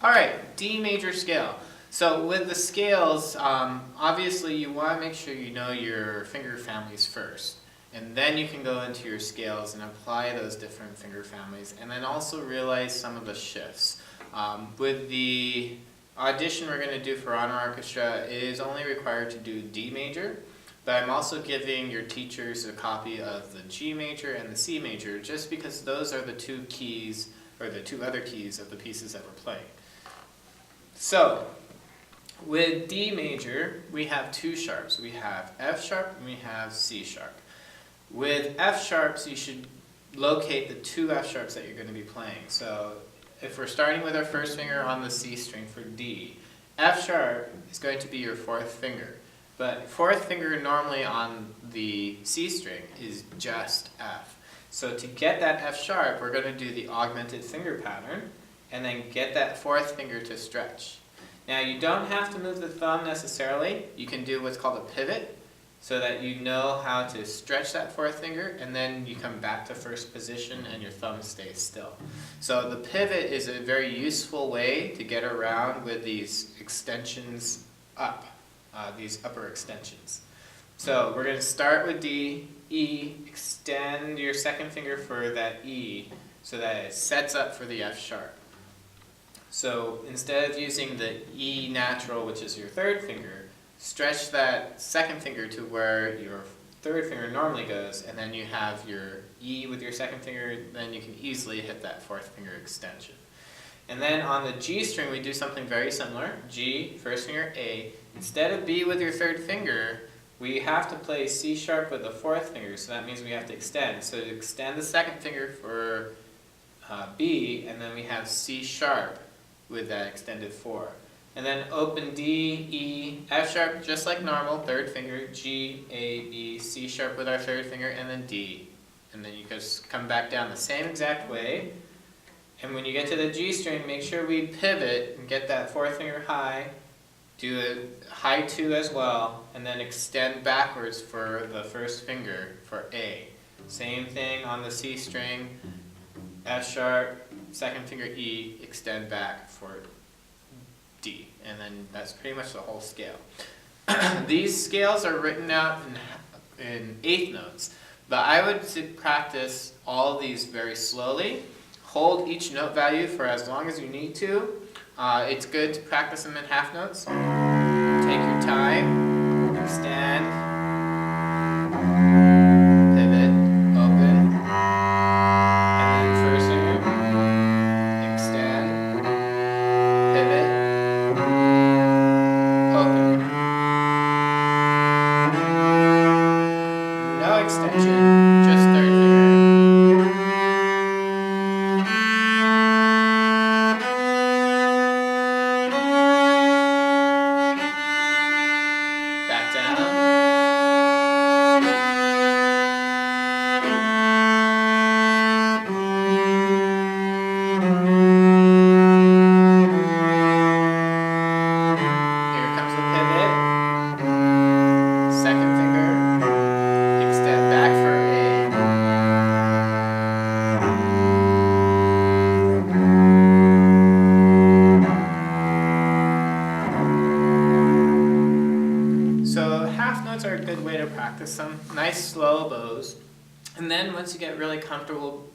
All right, D major scale. So with the scales, obviously you want to make sure you know your finger families first. And then you can go into your scales and apply those different finger families, and then also realize some of the shifts. With the audition we're going to do for honor orchestra, it is only required to do D major, but I'm also giving your teachers a copy of the G major and the C major, just because those are the two keys, or the two other keys of the pieces that we're playing. So, with D major, we have two sharps. We have F sharp and we have C sharp. With F sharps, you should locate the two F sharps that you're going to be playing. So, if we're starting with our first finger on the C string for D, F sharp is going to be your fourth finger. But fourth finger normally on the C string is just F. So to get that F sharp, we're going to do the augmented finger pattern and then get that fourth finger to stretch. Now you don't have to move the thumb necessarily. You can do what's called a pivot so that you know how to stretch that fourth finger, and then you come back to first position and your thumb stays still. So the pivot is a very useful way to get around with these extensions up, these upper extensions. So we're going to start with D, E, extend your second finger for that E so that it sets up for the F sharp. So instead of using the E natural, which is your third finger, stretch that second finger to where your third finger normally goes, and then you have your E with your second finger, then you can easily hit that fourth finger extension. And then on the G string, we do something very similar. G, first finger, A. Instead of B with your third finger, we have to play C sharp with the fourth finger, so that means we have to extend. So to extend the second finger for B, and then we have C sharp with that extended 4. And then open D, E, F sharp, just like normal, third finger, G, A, B, C sharp with our third finger, and then D. And then you just come back down the same exact way. And when you get to the G string, make sure we pivot and get that fourth finger high, do a high 2 as well, and then extend backwards for the first finger for A. Same thing on the C string, F sharp, second finger E, extend back for D. And then that's pretty much the whole scale. These scales are written out in eighth notes, but I would practice all of these very slowly. Hold each note value for as long as you need to. It's good to practice them in half notes. Take your time, extend, pivot, open, and then first finger, extend, pivot, open. No extension, just third finger. Back down. Here comes the pivot. Second finger. Extend back for A. So half notes are a good way to practice some nice slow bows. And then once you get really comfortable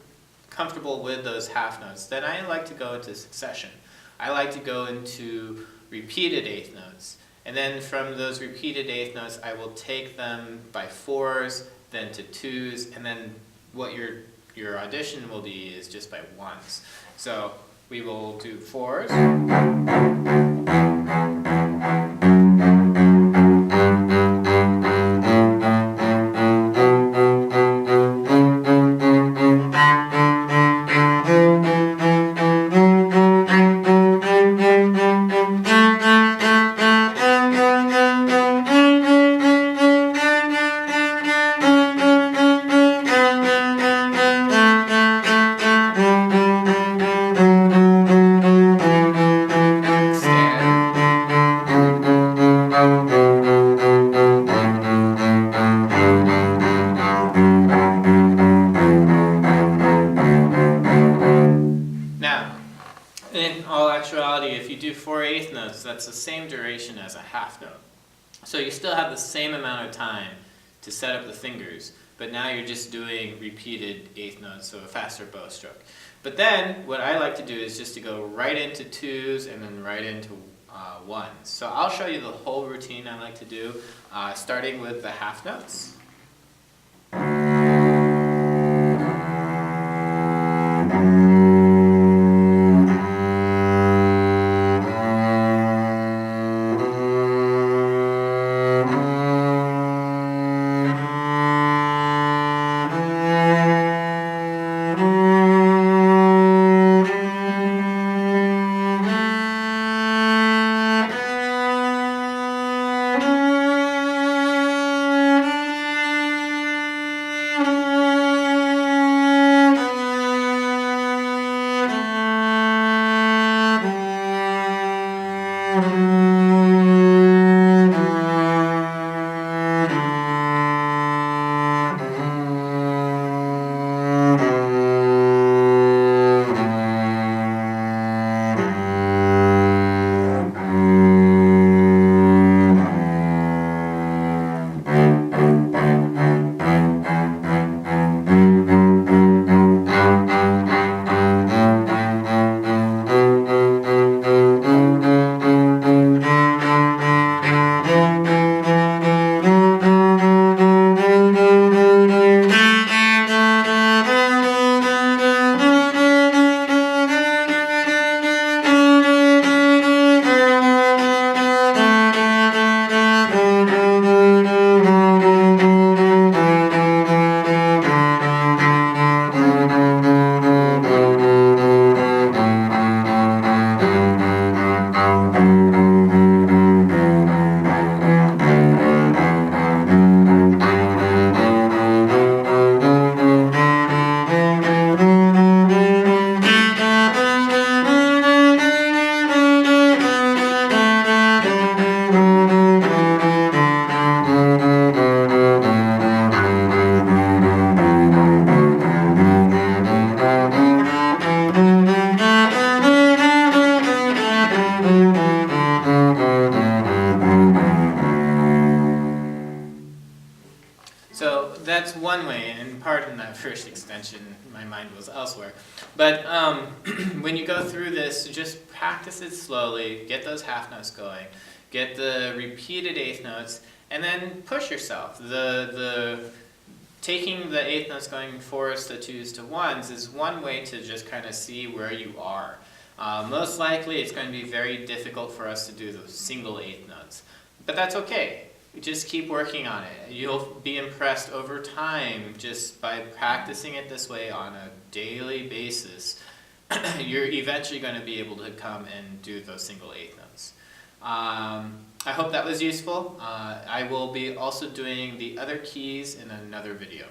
with those half notes, then I like to go into succession. I like to go into repeated eighth notes. And then from those repeated eighth notes, I will take them by 4s, then to 2s, and then what your audition will be is just by 1s. So we will do 4s. Stand. actuality, if you do 4/8 notes, that's the same duration as a half note. So you still have the same amount of time to set up the fingers, but now you're just doing repeated eighth notes, so a faster bow stroke. But then, what I like to do is just to go right into 2s and then right into 1s. So I'll show you the whole routine I like to do, starting with the half notes. So that's one way, and pardon that first extension, my mind was elsewhere. But when you go through this, just practice it slowly, get those half notes going, get the repeated eighth notes, and then push yourself. Taking the eighth notes going 4s to 2s to 1s is one way to just kind of see where you are. Most likely it's going to be very difficult for us to do those single eighth notes, but that's okay. Just keep working on it. You'll be impressed over time just by practicing it this way on a daily basis. You're eventually going to be able to come and do those single eighth notes. I hope that was useful. I will be also doing the other keys in another video.